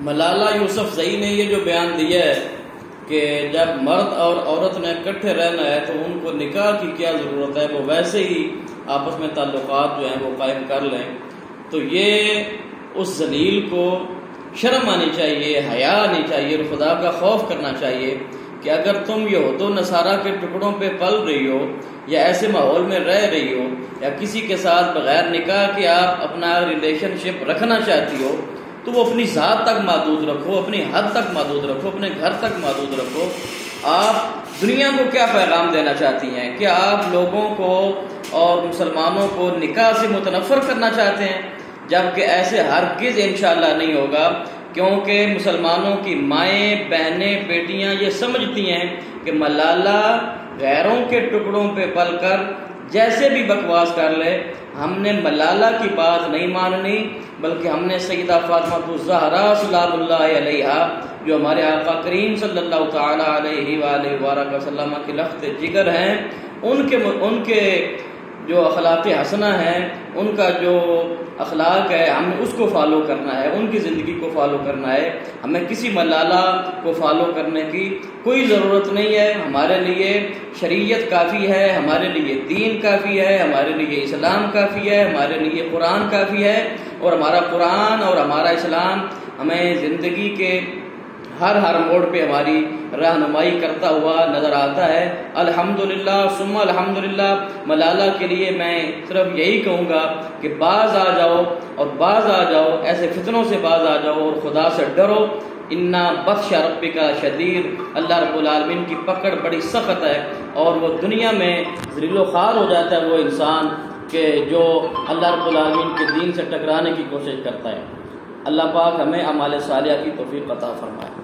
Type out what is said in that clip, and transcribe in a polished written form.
ملالہ یوسف زئی نے یہ جو بیان دیا ہے کہ جب مرد اور عورت نے اکٹھے رہنا ہے تو ان کو نکاح کی کیا ضرورت ہے، وہ ویسے ہی آپس میں تعلقات جو ہیں وہ قائم کر لیں، تو یہ اس ذلیل کو شرم آنی چاہیے، حیا آنی چاہیے اور خدا کا خوف کرنا چاہیے کہ اگر تم یہود و نصارہ کے ٹکڑوں پہ پل رہی ہو یا ایسے ماحول میں رہ رہی ہو یا کسی کے ساتھ بغیر نکاح کے آپ اپنا ریلیشن شپ رکھنا چاہتی ہو تو وہ اپنی ذات تک محدود رکھو، اپنی حد تک محدود رکھو، اپنے گھر تک محدود رکھو۔ آپ دنیا کو کیا پیغام دینا چاہتی ہیں؟ کیا آپ لوگوں کو اور مسلمانوں کو نکاح سے متنفر کرنا چاہتے ہیں؟ جبکہ ایسے ہرگز انشاءاللہ نہیں ہوگا، کیونکہ مسلمانوں کی مائیں، بہنیں، بیٹیاں یہ سمجھتی ہیں کہ ملالہ غیروں کے ٹکڑوں پہ پل کر جیسے بھی بکواس کر لے، ہم نے ملالہ کی بات نہیں ماننی، بلکہ ہم نے سیدہ فاطمہ الزہرا سلام اللہ علیہا جو ہمارے آقا کریم صلی اللہ تعالی علیہ وآلہ وبارک وسلم کے لخت جگر ہیں، ان کے جو اخلاق حسنہ ہیں، ان کا جو اخلاق ہے، ہم نے اس کو فالو کرنا ہے، ان کی زندگی کو فالو کرنا ہے۔ ہمیں کسی ملالہ کو فالو کرنے کی کوئی ضرورت نہیں ہے۔ ہمارے لیے شریعت کافی ہے، ہمارے لیے دین کافی ہے، ہمارے لیے اسلام کافی ہے، ہمارے لیے قرآن کافی ہے، اور ہمارا قرآن اور ہمارا اسلام ہمیں زندگی کے ہر موڑ پہ ہماری رہنمائی کرتا ہوا نظر آتا ہے۔ الحمدللہ ثم الحمدللہ۔ ملالہ کے لیے میں صرف یہی کہوں گا کہ باز آ جاؤ، اور باز آ جاؤ، ایسے فتنوں سے باز آ جاؤ اور خدا سے ڈرو۔ انا بطش ربک شدید۔ اللہ رب العالمین کی پکڑ بڑی سخت ہے، اور وہ دنیا میں ذلیل و خوار ہو جاتا ہے وہ انسان کہ جو اللہ رب العالمین کے دین سے ٹکرانے کی کوشش کرتا ہے۔ اللہ پاک ہمیں اعمال صالحہ کی توفیق عطا فرمائے۔